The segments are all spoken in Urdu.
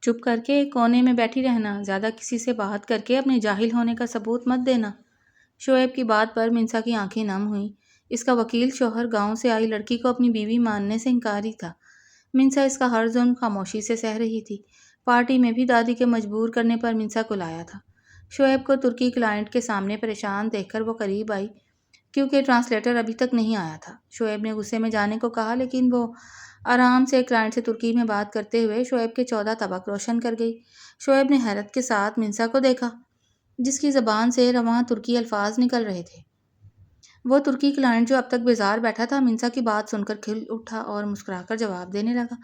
چپ کر کے ایک کونے میں بیٹھی رہنا، زیادہ کسی سے بات کر کے اپنے جاہل ہونے کا ثبوت مت دینا۔ شعیب کی بات پر منسا کی آنکھیں نم ہوئیں۔ اس کا وکیل شوہر گاؤں سے آئی لڑکی کو اپنی بیوی ماننے سے انکاری تھا۔ منسا اس کا ہر ظلم خاموشی سے سہ رہی تھی۔ پارٹی میں بھی دادی کے مجبور کرنے پر منسا کو لایا تھا۔ شعیب کو ترکی کلائنٹ کے سامنے پریشان دیکھ کر وہ قریب آئی کیونکہ ٹرانسلیٹر ابھی تک نہیں آیا تھا۔ شعیب نے غصے میں جانے کو کہا لیکن وہ آرام سے کلائنٹ سے ترکی میں بات کرتے ہوئے شعیب کے 14 طبق روشن کر گئی۔ شعیب نے حیرت کے ساتھ منسا کو دیکھا جس کی زبان سے رواں ترکی الفاظ نکل رہے تھے۔ وہ ترکی کلائنٹ جو اب تک بیزار بیٹھا تھا منسا کی بات سن کر کھل اٹھا اور مسکرا کر جواب دینے لگا۔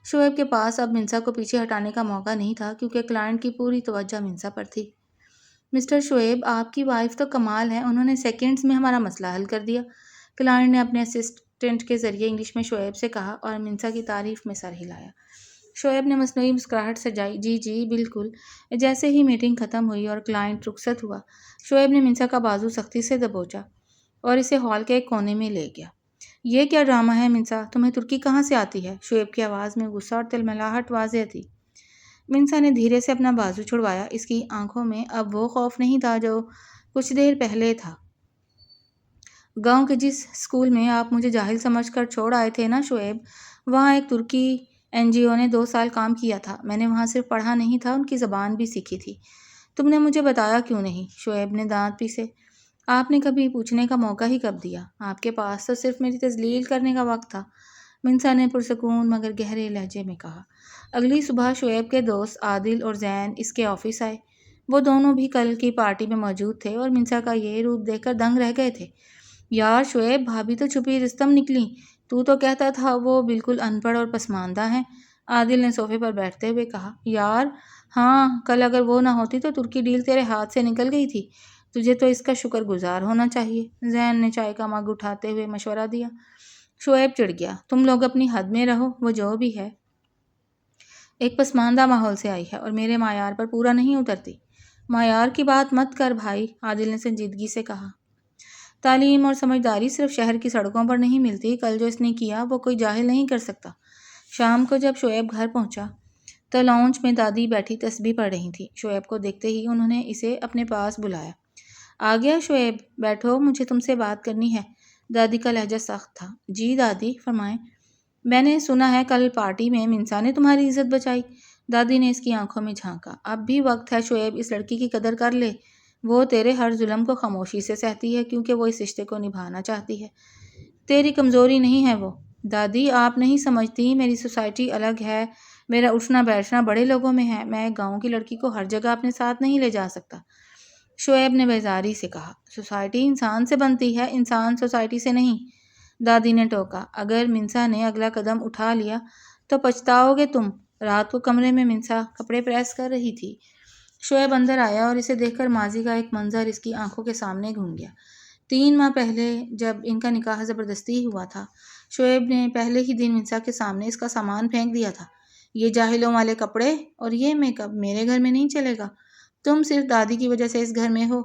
شعیب کے پاس اب منسا کو پیچھے ہٹانے کا موقع نہیں تھا کیونکہ کلائنٹ کی پوری توجہ منسا پر تھی۔ مسٹر شعیب، آپ کی وائف تو کمال ہے، انہوں نے سیکنڈز میں ہمارا مسئلہ حل کر دیا، کلائنٹ نے اپنے اسسٹنٹ کے ذریعے انگلش میں شعیب سے کہا اور منسا کی تعریف میں سر ہلایا۔ شعیب نے مصنوعی مسکراہٹ سجائی، جی جی بالکل۔ جیسے ہی میٹنگ ختم ہوئی اور کلائنٹ رخصت ہوا، شعیب نے منسا کا بازو سختی سے دبوچا اور اسے ہال کے ایک کونے میں لے گیا۔ یہ کیا ڈرامہ ہے منسا، تمہیں ترکی کہاں سے آتی ہے؟ شعیب کی آواز میں غصہ اور تلملاہٹ واضح تھی۔ منسا نے دھیرے سے اپنا بازو چھڑوایا۔ اس کی آنکھوں میں اب وہ خوف نہیں تھا جو کچھ دیر پہلے تھا۔ گاؤں کے جس اسکول میں آپ مجھے جاہل سمجھ کر چھوڑ آئے تھے نا شعیب، وہاں ایک ترکی NGO نے 2 سال کام کیا تھا۔ میں نے وہاں صرف پڑھا نہیں تھا، ان کی زبان بھی سیکھی تھی۔ تم نے مجھے بتایا کیوں نہیں؟ شعیب نے دانت پیسے۔ آپ نے کبھی پوچھنے کا موقع ہی کب دیا؟ آپ کے پاس تو صرف میری تذلیل کرنے کا وقت تھا، منسا نے پرسکون مگر گہرے لہجے میں کہا۔ اگلی صبح شعیب کے دوست عادل اور زین اس کے آفس آئے۔ وہ دونوں بھی کل کی پارٹی میں موجود تھے اور منسا کا یہ روپ دیکھ کر دنگ رہ گئے تھے۔ یار شعیب، بھابھی تو چھپی رستم نکلی، تو کہتا تھا وہ بالکل ان پڑھ اور پسماندہ ہیں، عادل نے صوفے پر بیٹھتے ہوئے کہا۔ یار ہاں، کل اگر وہ نہ ہوتی تو ترکی ڈیل تیرے ہاتھ سے نکل گئی تھی، تجھے تو اس کا شکر گزار ہونا چاہیے، زین نے چائے کا مگ اٹھاتے ہوئے مشورہ دیا۔ شعیب چڑ گیا، تم لوگ اپنی حد میں رہو، وہ جو بھی ہے ایک پسماندہ ماحول سے آئی ہے اور میرے معیار پر پورا نہیں اترتی۔ معیار کی بات مت کر بھائی، عادل نے سنجیدگی سے کہا۔ تعلیم اور سمجھداری صرف شہر کی سڑکوں پر نہیں ملتی، کل جو اس نے کیا وہ کوئی جاہل نہیں کر سکتا۔ شام کو جب شعیب گھر پہنچا تو لاؤنج میں دادی بیٹھی تسبیح پڑھ رہی تھی۔ شعیب کو دیکھتے ہی انہوں نے اسے اپنے پاس بلایا۔ آ گیا شعیب، بیٹھو، مجھے تم سے بات کرنی ہے۔ دادی کا لہجہ سخت تھا۔ جی دادی فرمائیں۔ میں نے سنا ہے کل پارٹی میں منسا نے تمہاری عزت بچائی۔ دادی نے اس کی آنکھوں میں جھانکا۔ اب بھی وقت ہے شعیب، اس لڑکی کی قدر کر لے، وہ تیرے ہر ظلم کو خاموشی سے سہتی ہے کیونکہ وہ اس رشتے کو نبھانا چاہتی ہے، تیری کمزوری نہیں ہے وہ۔ دادی آپ نہیں سمجھتی، میری سوسائٹی الگ ہے، میرا اٹھنا بیٹھنا بڑے لوگوں میں ہے، میں ایک گاؤں کی لڑکی کو ہر جگہ اپنے ساتھ نہیں لے جا سکتا، شعیب نے بیزاری سے کہا۔ سوسائٹی انسان سے بنتی ہے، انسان سوسائٹی سے نہیں، دادی نے ٹوکا۔ اگر منسا نے اگلا قدم اٹھا لیا تو پچھتاؤ گے تم۔ رات کو کمرے میں منسا کپڑے پریس کر رہی تھی۔ شعیب اندر آیا اور اسے دیکھ کر ماضی کا ایک منظر اس کی آنکھوں کے سامنے گھوم گیا۔ 3 ماہ پہلے جب ان کا نکاح زبردستی ہوا تھا، شعیب نے پہلے ہی دن منسا کے سامنے اس کا سامان پھینک دیا تھا۔ یہ جاہلوں والے کپڑے اور یہ میک اپ میرے گھر میں نہیں چلے گا، تم صرف دادی کی وجہ سے اس گھر میں ہو،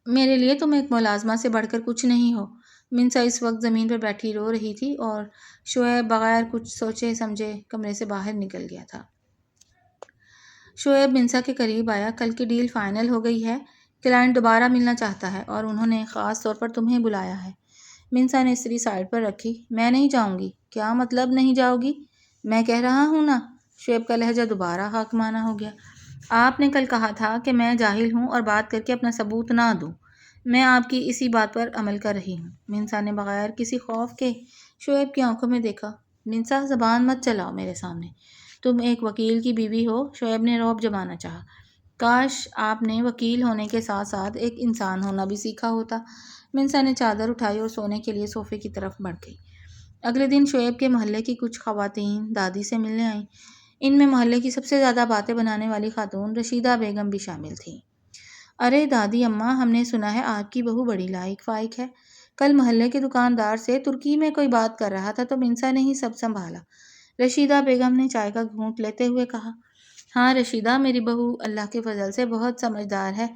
میرے لیے تم ایک ملازمہ سے بڑھ کر کچھ نہیں ہو۔ منسا اس وقت زمین پر بیٹھی رو رہی تھی اور شعیب بغیر کچھ سوچے سمجھے کمرے سے باہر نکل گیا تھا۔ شعیب منسا کے قریب آیا۔ کل کی ڈیل فائنل ہو گئی ہے، کلائنٹ دوبارہ ملنا چاہتا ہے اور انہوں نے خاص طور پر تمہیں بلایا ہے۔ منسا نے استری سائڈ پر رکھی۔ میں نہیں جاؤں گی۔ کیا مطلب نہیں جاؤ گی؟ میں کہہ رہا ہوں نا۔ شعیب کا لہجہ دوبارہ حاکمانہ ہو گیا۔ آپ نے کل کہا تھا کہ میں جاہل ہوں اور بات کر کے اپنا ثبوت نہ دوں، میں آپ کی اسی بات پر عمل کر رہی ہوں۔ منسا نے بغیر کسی خوف کے شعیب کی آنکھوں میں دیکھا۔ منسا زبان مت چلاؤ میرے سامنے، تم ایک وکیل کی بیوی ہو، شعیب نے رعب جمانا چاہا۔ کاش آپ نے وکیل ہونے کے ساتھ ساتھ ایک انسان ہونا بھی سیکھا ہوتا۔ منسا نے چادر اٹھائی اور سونے کے لیے صوفے کی طرف بڑھ گئی۔ اگلے دن شعیب کے محلے کی کچھ خواتین دادی سے ملنے آئیں۔ ان میں محلے کی سب سے زیادہ باتیں بنانے والی خاتون رشیدہ بیگم بھی شامل تھیں۔ ارے دادی اماں، ہم نے سنا ہے آپ کی بہو بڑی لائق فائق ہے، کل محلے کے دکاندار سے ترکی میں کوئی بات کر رہا تھا تو منسا نے ہی سب سنبھالا، رشیدہ بیگم نے چائے کا گھونٹ لیتے ہوئے کہا۔ ہاں رشیدہ، میری بہو اللہ کے فضل سے بہت سمجھدار ہے،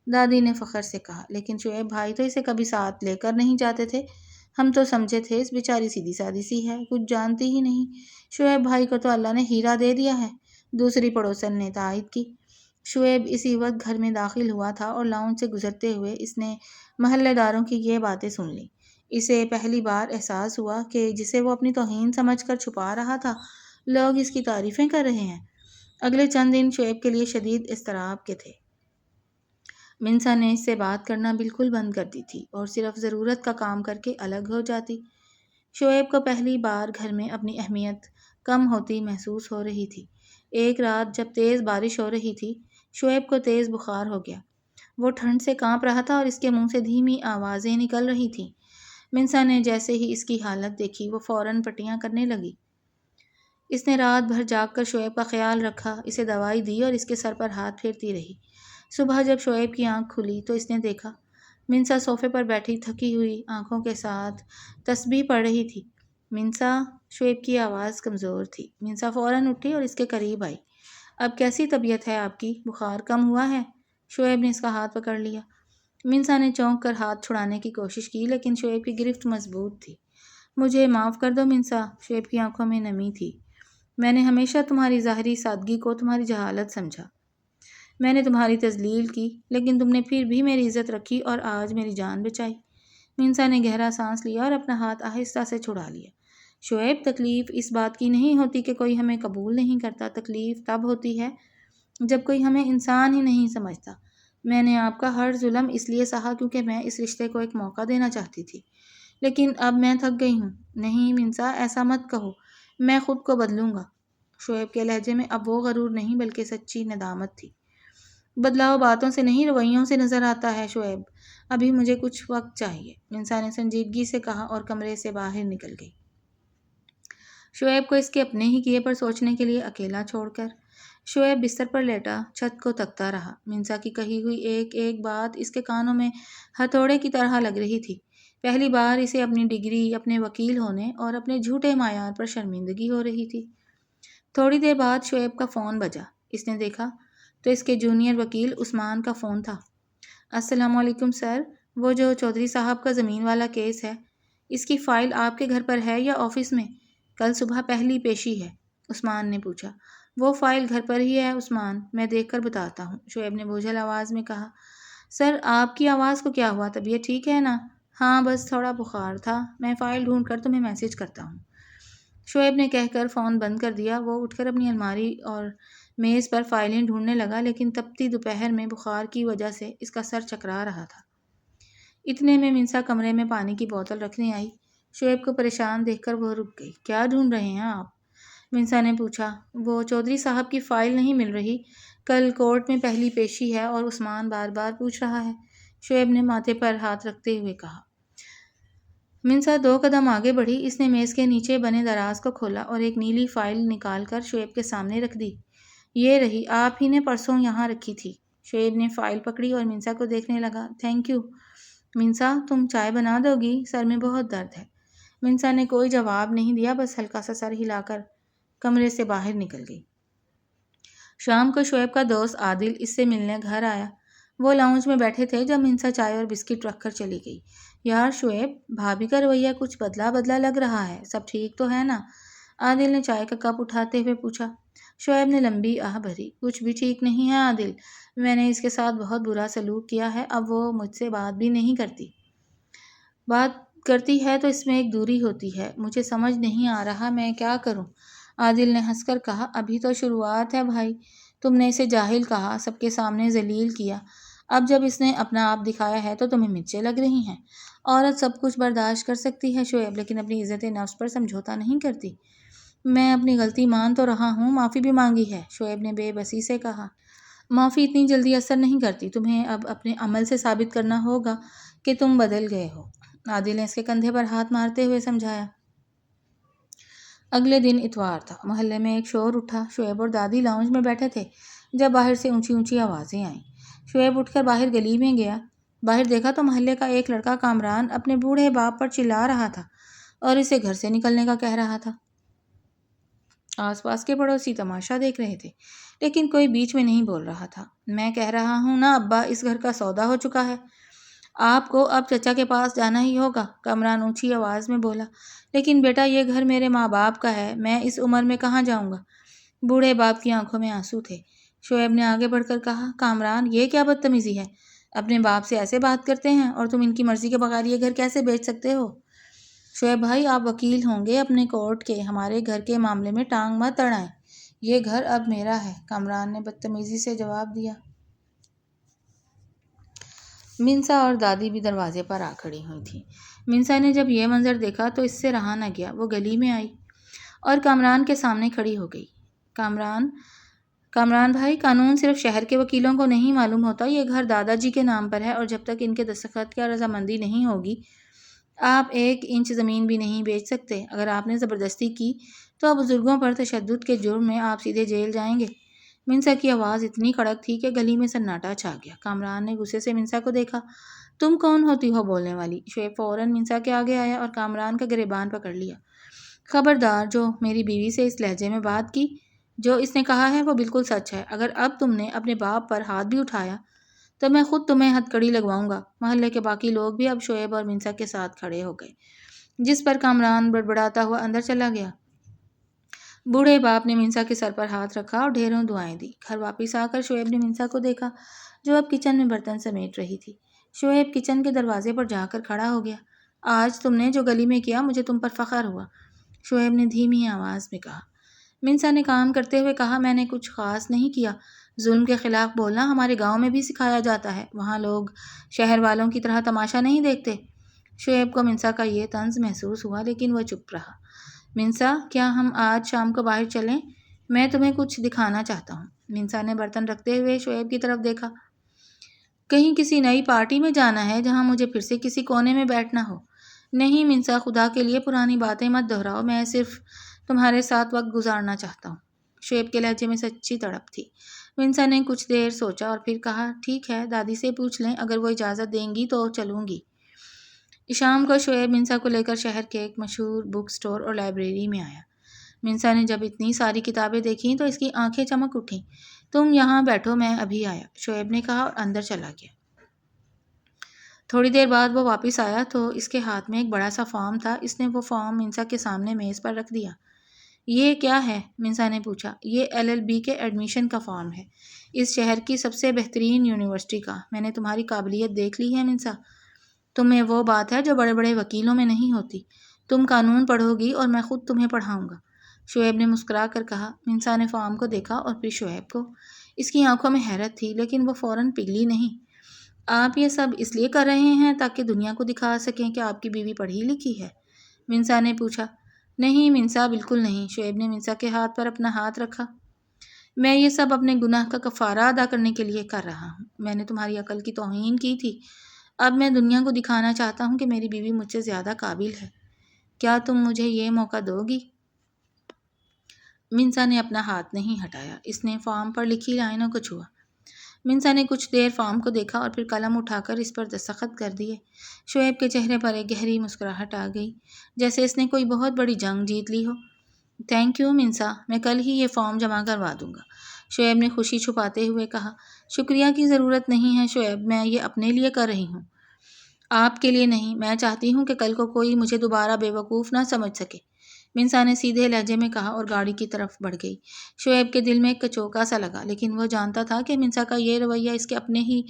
دادی نے فخر سے کہا۔ لیکن شعیب بھائی تو اسے کبھی ساتھ لے کر نہیں جاتے تھے، ہم تو سمجھے تھے اس بیچاری سیدھی سادی سی ہے، کچھ جانتی ہی نہیں، شعیب بھائی کو تو اللہ نے ہیرا دے دیا ہے، دوسری پڑوسن نے تائید کی۔ شعیب اسی وقت گھر میں داخل ہوا تھا اور لاؤنج سے گزرتے ہوئے اس نے محلے داروں کی یہ باتیں سن لیں۔ اسے پہلی بار احساس ہوا کہ جسے وہ اپنی توہین سمجھ کر چھپا رہا تھا، لوگ اس کی تعریفیں کر رہے ہیں۔ اگلے چند دن شعیب کے لیے شدید اضطراب کے تھے۔ منسا نے اس سے بات کرنا بالکل بند کر دی تھی اور صرف ضرورت کا کام کر کے الگ ہو جاتی۔ شعیب کو پہلی بار گھر میں اپنی اہمیت کم ہوتی محسوس ہو رہی تھی۔ ایک رات جب تیز بارش ہو رہی تھی، شعیب کو تیز بخار ہو گیا۔ وہ ٹھنڈ سے کانپ رہا تھا اور اس کے منہ سے دھیمی آوازیں نکل رہی تھیں۔ منسا نے جیسے ہی اس کی حالت دیکھی، وہ فوراً پٹیاں کرنے لگی۔ اس نے رات بھر جاگ کر شعیب کا خیال رکھا، اسے دوائی دی اور اس کے سر پر ہاتھ پھیرتی رہی۔ صبح جب شعیب کی آنکھ کھلی تو اس نے دیکھا منسا صوفے پر بیٹھی تھکی ہوئی آنکھوں کے ساتھ تسبیح پڑھ رہی تھی۔ منسا، شعیب کی آواز کمزور تھی۔ منسا فوراً اٹھی اور اس کے قریب آئی۔ اب کیسی طبیعت ہے آپ کی؟ بخار کم ہوا ہے؟ شعیب نے اس کا ہاتھ پکڑ لیا۔ منسا نے چونک کر ہاتھ چھڑانے کی کوشش کی، لیکن شعیب کی گرفت مضبوط تھی۔ مجھے معاف کر دو منسا، شعیب کی آنکھوں میں نمی تھی۔ میں نے ہمیشہ تمہاری ظاہری سادگی کو تمہاری جہالت سمجھا۔ میں نے تمہاری تذلیل کی، لیکن تم نے پھر بھی میری عزت رکھی اور آج میری جان بچائی۔ منسا نے گہرا سانس لیا اور اپنا ہاتھ آہستہ سے چھڑا لیا۔ شعیب، تکلیف اس بات کی نہیں ہوتی کہ کوئی ہمیں قبول نہیں کرتا، تکلیف تب ہوتی ہے جب کوئی ہمیں انسان ہی نہیں سمجھتا۔ میں نے آپ کا ہر ظلم اس لیے سہا کیونکہ میں اس رشتے کو ایک موقع دینا چاہتی تھی، لیکن اب میں تھک گئی ہوں۔ نہیں منسا، ایسا مت کہو، میں خود کو بدلوں گا۔ شعیب کے لہجے میں اب وہ غرور نہیں بلکہ سچی ندامت تھی۔ بدلاؤ باتوں سے نہیں، رویوں سے نظر آتا ہے شعیب، ابھی مجھے کچھ وقت چاہیے، منسا نے سنجیدگی سے کہا اور کمرے سے باہر نکل گئی۔ شعیب کو اس کے اپنے ہی کیے پر سوچنے کے لیے اکیلا چھوڑ کر شعیب بستر پر لیٹا چھت کو تکتا رہا۔ منسا کی کہی ہوئی ایک ایک بات اس کے کانوں میں ہتھوڑے کی طرح لگ رہی تھی۔ پہلی بار اسے اپنی ڈگری، اپنے وکیل ہونے اور اپنے جھوٹے معیار پر شرمندگی ہو رہی تھی۔ تھوڑی دیر بعد شعیب کا فون بجا۔ اس نے دیکھا تو اس کے جونیئر وکیل عثمان کا فون تھا۔ السلام علیکم سر، وہ جو چودھری صاحب کا زمین والا کیس ہے، اس کی فائل آپ کے گھر پر ہے یا آفس میں؟ کل صبح پہلی پیشی ہے، عثمان نے پوچھا۔ وہ فائل گھر پر ہی ہے عثمان، میں دیکھ کر بتاتا ہوں، شعیب نے بوجھل آواز میں کہا۔ سر، آپ کی آواز کو کیا ہوا؟ طبیعت ٹھیک ہے نا؟ ہاں، بس تھوڑا بخار تھا، میں فائل ڈھونڈ کر تمہیں میسج کرتا ہوں، شعیب نے کہہ کر فون بند کر دیا۔ وہ اٹھ کر اپنی الماری اور میز پر فائلیں ڈھونڈنے لگا، لیکن تپتی دوپہر میں بخار کی وجہ سے اس کا سر چکرا رہا تھا۔ اتنے میں منسا کمرے میں پانی کی بوتل رکھنے آئی۔ شعیب کو پریشان دیکھ کر وہ رک گئی۔ کیا ڈھونڈ رہے ہیں آپ؟ منسا نے پوچھا۔ وہ چودھری صاحب کی فائل نہیں مل رہی، کل کورٹ میں پہلی پیشی ہے اور عثمان بار بار پوچھ رہا ہے، شعیب نے ماتھے پر ہاتھ رکھتے ہوئے کہا۔ منسا 2 قدم آگے بڑھی۔ اس نے میز کے نیچے بنے دراز کو کھولا اور ایک نیلی فائل نکال کر شعیب کے سامنے رکھ دی۔ یہ رہی، آپ ہی نے پرسوں یہاں رکھی تھی۔ شعیب نے فائل پکڑی اور منسا کو دیکھنے لگا۔ Thank you. منسا، تم چائے بنا دو گی؟ سر میں بہت درد ہے۔ منسا نے کوئی جواب نہیں دیا، بس ہلکا سا سر ہلا کر کمرے سے باہر نکل گئی۔ شام کو شعیب کا دوست عادل اس سے ملنے گھر آیا۔ وہ لاؤنج میں بیٹھے تھے جب منسا چائے اور بسکٹ رکھ کر چلی گئی۔ یار شعیب، بھابھی کا رویہ کچھ بدلا بدلا لگ رہا ہے، سب ٹھیک تو ہے نا؟ عادل نے چائے کا کپ اٹھاتے ہوئے پوچھا۔ شعیب نے لمبی آہ بھری۔ کچھ بھی ٹھیک نہیں ہے عادل، میں نے اس کے ساتھ بہت برا سلوک کیا ہے، اب وہ مجھ سے بات بھی نہیں کرتی۔ بات کرتی ہے تو اس میں ایک دوری ہوتی ہے، مجھے سمجھ نہیں آ رہا میں کیا کروں۔ عادل نے ہنس کر کہا، ابھی تو شروعات ہے بھائی، تم نے اسے جاہل کہا، سب کے سامنے ذلیل کیا، اب جب اس نے اپنا آپ دکھایا ہے تو تمہیں مرچیں لگ رہی ہیں۔ عورت سب کچھ برداشت کر سکتی ہے شعیب، لیکن اپنی عزت نفس پر سمجھوتا نہیں کرتی۔ میں اپنی غلطی مان تو رہا ہوں، معافی بھی مانگی ہے، شعیب نے بے بسی سے کہا۔ معافی اتنی جلدی اثر نہیں کرتی، تمہیں اب اپنے عمل سے ثابت کرنا ہوگا کہ تم بدل گئے ہو، عادل نے اس کے کندھے پر ہاتھ مارتے ہوئے سمجھایا۔ اگلے دن اتوار تھا۔ محلے میں ایک شور اٹھا۔ شعیب اور دادی لاؤنج میں بیٹھے تھے جب باہر سے اونچی اونچی آوازیں آئیں۔ شعیب اٹھ کر باہر گلی میں گیا۔ باہر دیکھا تو محلے کا ایک لڑکا کامران اپنے بوڑھے باپ پر چلا رہا تھا اور اسے گھر سے نکلنے کا کہہ رہا تھا۔ آس پاس کے پڑوسی تماشا دیکھ رہے تھے، لیکن کوئی بیچ میں نہیں بول رہا تھا۔ میں کہہ رہا ہوں نا ابا، اس گھر کا سودا ہو چکا ہے، آپ کو اب چچا کے پاس جانا ہی ہوگا، کامران اونچی آواز میں بولا۔ لیکن بیٹا، یہ گھر میرے ماں باپ کا ہے، میں اس عمر میں کہاں جاؤں گا؟ بوڑھے باپ کی آنکھوں میں آنسو تھے۔ شعیب نے آگے بڑھ کر کہا، کامران یہ کیا بدتمیزی ہے؟ اپنے باپ سے ایسے بات کرتے ہیں اور تم ان کی مرضی کے بغیر یہ گھر کیسے بیچ سکتے ہو؟ شعیب بھائی آپ وکیل ہوں گے اپنے کورٹ کے، ہمارے گھر کے معاملے میں ٹانگ مت اڑائیں، یہ گھر اب میرا ہے، کامران نے بدتمیزی سے جواب دیا۔ منسا اور دادی بھی دروازے پر آ کھڑی ہوئی تھیں۔ منسا نے جب یہ منظر دیکھا تو اس سے رہا نہ گیا، وہ گلی میں آئی اور کامران کے سامنے کھڑی ہو گئی۔ کامران بھائی، قانون صرف شہر کے وکیلوں کو نہیں معلوم ہوتا، یہ گھر دادا جی کے نام پر ہے اور جب تک ان کے دستخط یا رضامندی نہیں ہوگی آپ 1 انچ زمین بھی نہیں بیچ سکتے۔ اگر آپ نے زبردستی کی تو بزرگوں پر تشدد کے جرم میں آپ سیدھے جیل جائیں گے۔ منسا کی آواز اتنی کڑک تھی کہ گلی میں سناٹا چھا گیا۔ کامران نے غصے سے منسا کو دیکھا۔ تم کون ہوتی ہو بولنے والی؟ شعیب فوراً منسا کے آگے آیا اور کامران کا گریبان پکڑ لیا۔ خبردار، جو میری بیوی سے اس لہجے میں بات کی، جو اس نے کہا ہے وہ بالکل سچ ہے۔ اگر اب تم نے اپنے باپ پر ہاتھ بھی اٹھایا تو میں خود تمہیں ہتھکڑی لگواؤں گا۔ محلے کے باقی لوگ بھی اب شعیب اور منسا کے ساتھ کھڑے ہو گئے، جس پر کامران بڑبڑاتا ہوا اندر چلا گیا۔ بوڑھے باپ نے منسا کے سر پر ہاتھ رکھا اور ڈھیروں دعائیں دی۔ گھر واپس آ کر شعیب نے منسا کو دیکھا جو اب کچن میں برتن سمیٹ رہی تھی۔ شعیب کچن کے دروازے پر جا کر کھڑا ہو گیا۔ آج تم نے جو گلی میں کیا مجھے تم پر فخر ہوا، شعیب نے دھیمی آواز میں کہا۔ منسا نے کام کرتے ہوئے کہا، میں نے کچھ خاص نہیں کیا، ظلم کے خلاف بولنا ہمارے گاؤں میں بھی سکھایا جاتا ہے، وہاں لوگ شہر والوں کی طرح تماشا نہیں دیکھتے۔ شعیب کو منسا کا یہ طنز محسوس ہوا لیکن وہ چپ رہا۔ منسا، کیا ہم آج شام کو باہر چلیں؟ میں تمہیں کچھ دکھانا چاہتا ہوں۔ منسا نے برتن رکھتے ہوئے شعیب کی طرف دیکھا۔ کہیں کسی نئی پارٹی میں جانا ہے جہاں مجھے پھر سے کسی کونے میں بیٹھنا ہو؟ نہیں منسا، خدا کے لیے پرانی باتیں مت دہراؤ، میں صرف تمہارے ساتھ وقت گزارنا چاہتا ہوں۔ شعیب کے لہجے میں سچی تڑپ تھی۔ منسا نے کچھ دیر سوچا اور پھر کہا، ٹھیک ہے، دادی سے پوچھ لیں، اگر وہ اجازت دیں گی تو چلوں گی۔ شام کو شعیب منسا کو لے کر شہر کے ایک مشہور بک سٹور اور لائبریری میں آیا۔ منسا نے جب اتنی ساری کتابیں دیکھیں تو اس کی آنکھیں چمک اٹھیں۔ تم یہاں بیٹھو، میں ابھی آیا، شعیب نے کہا اور اندر چلا گیا۔ تھوڑی دیر بعد وہ واپس آیا تو اس کے ہاتھ میں ایک بڑا سا فارم تھا۔ اس نے وہ فارم منسا کے سامنے میز پر رکھ دیا۔ یہ کیا ہے؟ منسا نے پوچھا۔ یہ LLB کے ایڈمیشن کا فارم ہے، اس شہر کی سب سے بہترین یونیورسٹی کا۔ میں نے تمہاری قابلیت دیکھ لی ہے منسا، تم میں وہ بات ہے جو بڑے بڑے وکیلوں میں نہیں ہوتی۔ تم قانون پڑھو گی اور میں خود تمہیں پڑھاؤں گا، شعیب نے مسکرا کر کہا۔ منسا نے فارم کو دیکھا اور پھر شعیب کو۔ اس کی آنکھوں میں حیرت تھی لیکن وہ فوراً پگھلی نہیں۔ آپ یہ سب اس لیے کر رہے ہیں تاکہ دنیا کو دکھا سکیں کہ آپ کی بیوی پڑھی لکھی ہے؟ منسا نے پوچھا۔ نہیں منسا، بالکل نہیں، شعیب نے منسا کے ہاتھ پر اپنا ہاتھ رکھا۔ میں یہ سب اپنے گناہ کا کفارہ ادا کرنے کے لیے کر رہا ہوں۔ میں نے تمہاری عقل کی توہین کی تھی، اب میں دنیا کو دکھانا چاہتا ہوں کہ میری بیوی مجھ سے زیادہ قابل ہے۔ کیا تم مجھے یہ موقع دو گی؟ منسا نے اپنا ہاتھ نہیں ہٹایا۔ اس نے فارم پر لکھی لائنوں کو چھوا۔ منسا نے کچھ دیر فارم کو دیکھا اور پھر قلم اٹھا کر اس پر دستخط کر دیے۔ شعیب کے چہرے پر ایک گہری مسکراہٹ آ گئی، جیسے اس نے کوئی بہت بڑی جنگ جیت لی ہو۔ تھینک یو منسا، میں کل ہی یہ فارم جمع کروا دوں گا، شعیب نے خوشی چھپاتے ہوئے کہا۔ شکریہ کی ضرورت نہیں ہے شعیب، میں یہ اپنے لیے کر رہی ہوں، آپ کے لیے نہیں۔ میں چاہتی ہوں کہ کل کو کوئی مجھے دوبارہ بے وقوف نہ سمجھ سکے، منسا نے سیدھے لہجے میں کہا اور گاڑی کی طرف بڑھ گئی۔ شعیب کے دل میں ایک کچوکا سا لگا، لیکن وہ جانتا تھا کہ منسا کا یہ رویہ اس کے اپنے ہی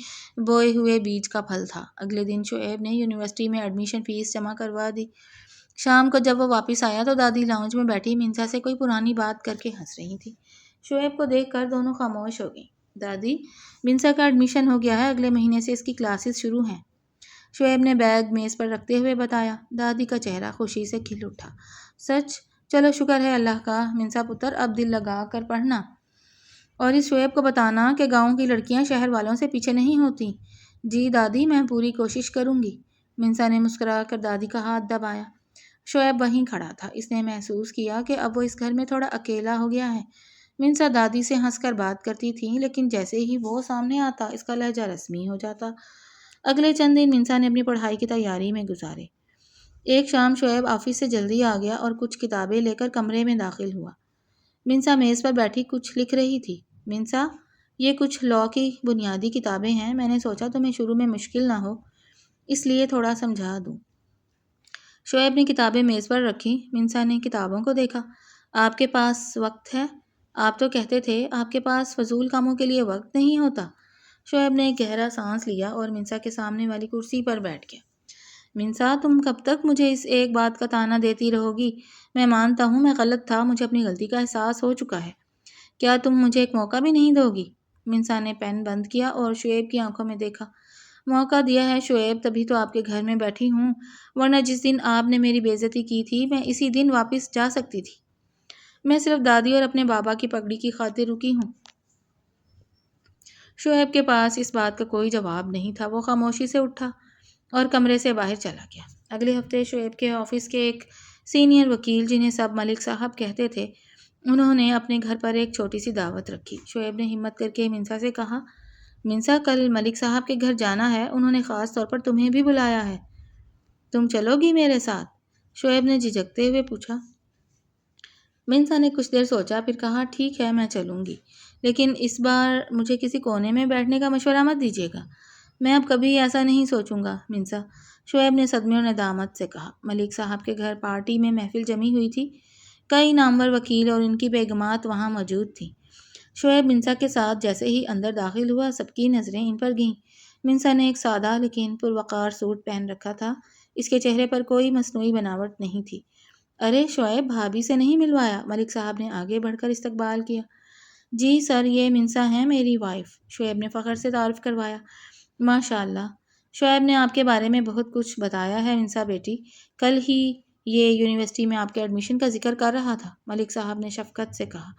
بوئے ہوئے بیج کا پھل تھا۔ اگلے دن شعیب نے یونیورسٹی میں ایڈمیشن فیس جمع کروا دی۔ شام کو جب وہ واپس آیا تو دادی لاؤنج میں بیٹھی منسا سے کوئی پرانی بات کر کے ہنس رہی تھی۔ شعیب کو دیکھ کر دونوں خاموش ہو گئیں۔ دادی، منسا کا ایڈمیشن ہو گیا ہے، اگلے مہینے سے اس کی کلاسز شروع ہیں، شعیب نے بیگ میز پر رکھتے ہوئے بتایا۔ دادی کا چہرہ خوشی سے کھل اٹھا۔ سچ؟ چلو شکر ہے اللہ کا، منسا پتر اب دل لگا کر پڑھنا، اور اس شعیب کو بتانا کہ گاؤں کی لڑکیاں شہر والوں سے پیچھے نہیں ہوتی۔ جی دادی، میں پوری کوشش کروں گی، منسا نے مسکرا کر دادی کا ہاتھ دبایا۔ شعیب وہیں کھڑا تھا۔ اس نے محسوس کیا کہ اب وہ اس گھر میں تھوڑا اکیلا ہو گیا ہے۔ منسا دادی سے ہنس کر بات کرتی تھی لیکن جیسے ہی وہ سامنے آتا اس کا لہجہ رسمی ہو جاتا۔ اگلے چند دن منسا نے اپنی پڑھائی کی تیاری میں گزارے۔ ایک شام شعیب آفس سے جلدی آ گیا اور کچھ کتابیں لے کر کمرے میں داخل ہوا۔ منسا میز پر بیٹھی کچھ لکھ رہی تھی۔ منسا، یہ کچھ لاء کی بنیادی کتابیں ہیں، میں نے سوچا تمہیں شروع میں مشکل نہ ہو اس لیے تھوڑا سمجھا دوں۔ شعیب نے کتابیں میز پر رکھیں۔ منسا نے کتابوں کو دیکھا۔ آپ کے پاس وقت ہے؟ آپ تو کہتے تھے آپ کے پاس فضول کاموں کے لیے وقت نہیں ہوتا۔ شعیب نے ایک گہرا سانس لیا اور منسا کے سامنے والی کرسی پر بیٹھ گیا۔ منسا، تم کب تک مجھے اس ایک بات کا طعنہ دیتی رہو گی؟ میں مانتا ہوں میں غلط تھا، مجھے اپنی غلطی کا احساس ہو چکا ہے۔ کیا تم مجھے ایک موقع بھی نہیں دو گی؟ منسا نے پین بند کیا اور شعیب کی آنکھوں میں دیکھا۔ موقع دیا ہے شعیب، تبھی تو آپ کے گھر میں بیٹھی ہوں، ورنہ جس دن آپ نے میری بے عزتی کی تھی میں اسی دن واپس جا سکتی تھی۔ میں صرف دادی اور اپنے بابا کی پگڑی کی خاطر رکی ہوں۔ شعیب کے پاس اس بات کا کوئی جواب نہیں تھا۔ وہ خاموشی سے اٹھا اور کمرے سے باہر چلا گیا۔ اگلے ہفتے شعیب کے آفس کے ایک سینئر وکیل، جنہیں سب ملک صاحب کہتے تھے، انہوں نے اپنے گھر پر ایک چھوٹی سی دعوت رکھی۔ شعیب نے ہمت کر کے منسا سے کہا، منسا، کل ملک صاحب کے گھر جانا ہے، انہوں نے خاص طور پر تمہیں بھی بلایا ہے، تم چلو گی میرے ساتھ؟ شعیب نے جھجکتے ہوئے پوچھا۔ منسا نے کچھ دیر سوچا، پھر کہا، ٹھیک ہے میں چلوں گی، لیکن اس بار مجھے کسی کونے میں بیٹھنے کا مشورہ مت دیجیے گا۔ میں اب کبھی ایسا نہیں سوچوں گا منسا، شعیب نے صدمے اور ندامت سے کہا۔ ملک صاحب کے گھر پارٹی میں محفل جمی ہوئی تھی، کئی نامور وکیل اور ان کی بیگمات وہاں موجود تھیں۔ شعیب منسا کے ساتھ جیسے ہی اندر داخل ہوا، سب کی نظریں ان پر گئیں۔ منسا نے ایک سادہ لیکن پروقار سوٹ پہن رکھا تھا، اس کے چہرے پر کوئی مصنوعی بناوٹ نہیں تھی۔ ارے شعیب، بھابھی سے نہیں ملوایا؟ ملک صاحب نے آگے بڑھ کر استقبال کیا۔ جی سر، یہ منسا ہیں میری وائف، شعیب نے فخر سے تعارف کروایا۔ ماشاء اللہ، شعیب نے آپ کے بارے میں بہت کچھ بتایا ہے منسا بیٹی، کل ہی یہ یونیورسٹی میں آپ کے ایڈمیشن کا ذکر کر رہا تھا، ملک صاحب نے شفقت سے کہا۔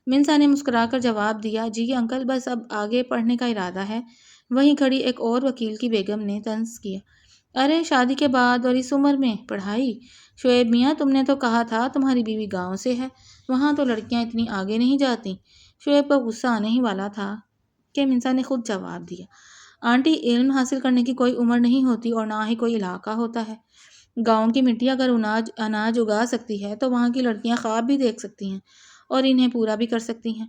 منسا نے مسکرا کر جواب دیا، جی انکل، بس اب آگے پڑھنے کا ارادہ ہے۔ وہیں کھڑی ایک اور وکیل کی بیگم نے طنز کیا، ارے شادی کے بعد اور اس عمر میں پڑھائی؟ شعیب میاں، تم نے تو کہا تھا تمہاری بیوی گاؤں سے ہے، وہاں تو لڑکیاں اتنی آگے نہیں جاتیں۔ شعیب کو غصہ آنے ہی والا تھا کہ منسا نے خود جواب دیا، آنٹی، علم حاصل کرنے کی کوئی عمر نہیں ہوتی اور نہ ہی کوئی علاقہ ہوتا ہے۔ گاؤں کی مٹی اگر اناج اگا سکتی ہے تو وہاں کی لڑکیاں خواب بھی دیکھ سکتی ہیں اور انہیں پورا بھی کر سکتی ہیں۔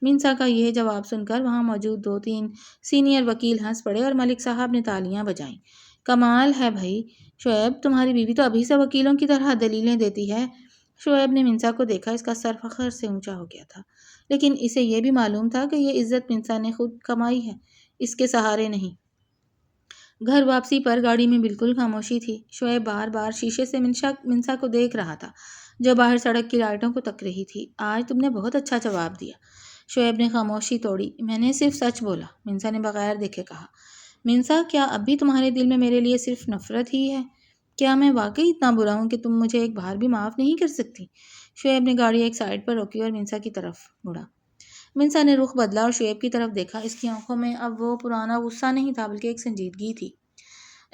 منسا کا یہ جواب سن کر وہاں موجود 2-3 سینئر وکیل ہنس پڑے اور ملک صاحب نے تالیاں بجائیں۔ کمال ہے بھائی، شعیب تمہاری بیوی تو ابھی سے وکیلوں کی طرح دلیلیں دیتی ہے۔ شعیب نے منسا کو دیکھا، اس کا سر فخر سے اونچا ہو گیا تھا، لیکن اسے یہ بھی معلوم تھا کہ یہ عزت منسا نے خود کمائی ہے، اس کے سہارے نہیں۔ گھر واپسی پر گاڑی میں بالکل خاموشی تھی۔ شعیب بار بار شیشے سے منسا کو دیکھ رہا تھا، جو باہر سڑک کی لائٹوں کو تک رہی تھی۔ آج تم نے بہت اچھا جواب دیا۔ شعیب نے خاموشی توڑی۔ میں نے صرف سچ بولا، منسا نے بغیر دیکھے کہا۔ منسا، کیا اب بھی تمہارے دل میں میرے لیے صرف نفرت ہی ہے؟ کیا میں واقعی اتنا برا ہوں کہ تم مجھے ایک بار بھی معاف نہیں کر سکتی؟ شعیب نے گاڑی ایک سائڈ پر روکی اور منسا کی طرف مڑا۔ منسا نے رخ بدلا اور شعیب کی طرف دیکھا۔ اس کی آنکھوں میں اب وہ پرانا غصہ نہیں تھا، بلکہ ایک سنجیدگی تھی۔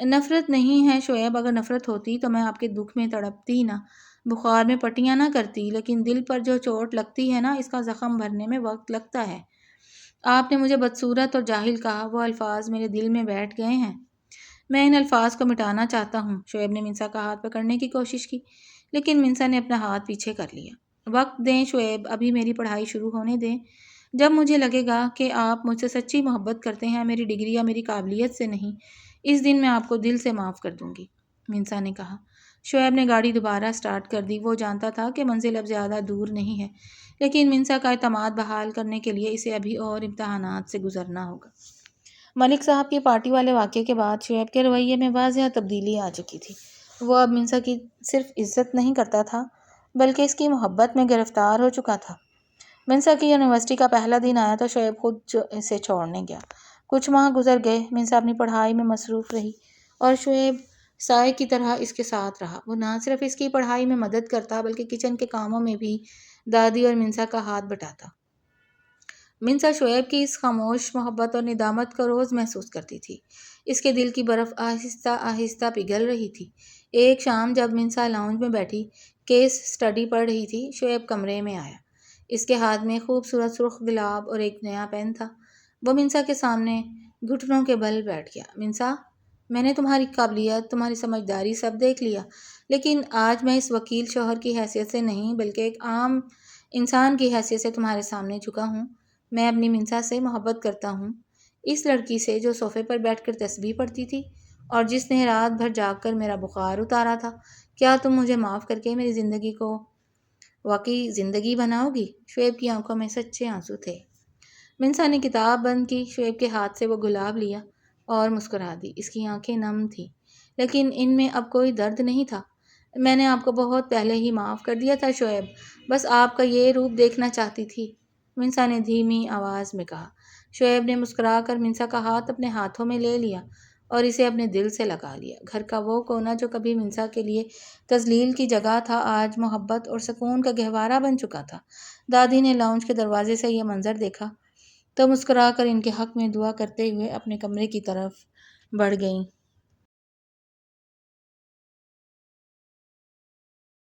نفرت نہیں ہے شعیب، اگر نفرت ہوتی تو میں آپ کے دکھ میں تڑپتی نہ، بخار میں پٹیاں نہ کرتی، لیکن دل پر جو چوٹ لگتی ہے نا، اس کا زخم بھرنے میں وقت لگتا ہے۔ آپ نے مجھے بدصورت اور جاہل کہا، وہ الفاظ میرے دل میں بیٹھ گئے ہیں، میں ان الفاظ کو مٹانا چاہتا ہوں۔ شعیب نے منسا کا ہاتھ پکڑنے کی کوشش کی، لیکن منسا نے اپنا ہاتھ پیچھے کر لیا۔ وقت دیں شعیب، ابھی میری پڑھائی شروع ہونے دیں، جب مجھے لگے گا کہ آپ مجھ سے سچی محبت کرتے ہیں، میری ڈگری یا میری قابلیت سے نہیں، اس دن میں آپ کو دل سے معاف کر دوں گی، منسا نے کہا۔ شعیب نے گاڑی دوبارہ سٹارٹ کر دی۔ وہ جانتا تھا کہ منزل اب زیادہ دور نہیں ہے، لیکن منسا کا اعتماد بحال کرنے کے لیے اسے ابھی اور امتحانات سے گزرنا ہوگا۔ ملک صاحب کی پارٹی والے واقعے کے بعد شعیب کے رویے میں واضح تبدیلی آ چکی تھی۔ وہ اب منسا کی صرف عزت نہیں کرتا تھا، بلکہ اس کی محبت میں گرفتار ہو چکا تھا۔ منسا کی یونیورسٹی کا پہلا دن آیا تو شعیب خود اسے چھوڑنے گیا۔ کچھ ماہ گزر گئے، منسا اپنی پڑھائی میں مصروف رہی اور شعیب سائے کی طرح اس کے ساتھ رہا۔ وہ نہ صرف اس کی پڑھائی میں مدد کرتا، بلکہ کچن کے کاموں میں بھی دادی اور منسا کا ہاتھ بٹاتا۔ منسا شعیب کی اس خاموش محبت اور ندامت کو روز محسوس کرتی تھی۔ اس کے دل کی برف آہستہ آہستہ پگھل رہی تھی۔ ایک شام جب منسا لاؤنج میں بیٹھی کیس سٹڈی پڑھ رہی تھی، شعیب کمرے میں آیا۔ اس کے ہاتھ میں خوبصورت سرخ گلاب اور ایک نیا پین تھا۔ وہ منسا کے سامنے گھٹنوں کے بل بیٹھ گیا۔ منسا، میں نے تمہاری قابلیت، تمہاری سمجھداری سب دیکھ لیا، لیکن آج میں اس وکیل شوہر کی حیثیت سے نہیں، بلکہ ایک عام انسان کی حیثیت سے تمہارے سامنے جھکا ہوں۔ میں اپنی منسا سے محبت کرتا ہوں، اس لڑکی سے جو صوفے پر بیٹھ کر تسبیح پڑھتی تھی اور جس نے رات بھر جاگ کر میرا بخار اتارا تھا۔ کیا تم مجھے معاف کر کے میری زندگی کو واقعی زندگی بناؤ گی؟ شعیب کی آنکھوں میں سچے آنسو تھے۔ منسا نے کتاب بند کی، شعیب کے ہاتھ سے وہ گلاب لیا اور مسکرا دی۔ اس کی آنکھیں نم تھیں، لیکن ان میں اب کوئی درد نہیں تھا۔ میں نے آپ کو بہت پہلے ہی معاف کر دیا تھا شعیب، بس آپ کا یہ روپ دیکھنا چاہتی تھی، منسا نے دھیمی آواز میں کہا۔ شعیب نے مسکرا کر منسا کا ہاتھ اپنے ہاتھوں میں لے لیا اور اسے اپنے دل سے لگا لیا۔ گھر کا وہ کونا جو کبھی منسا کے لیے تذلیل کی جگہ تھا، آج محبت اور سکون کا گہوارہ بن چکا تھا۔ دادی نے لاؤنج کے دروازے سے یہ منظر دیکھا تو مسکرا کر ان کے حق میں دعا کرتے ہوئے اپنے کمرے کی طرف بڑھ گئیں۔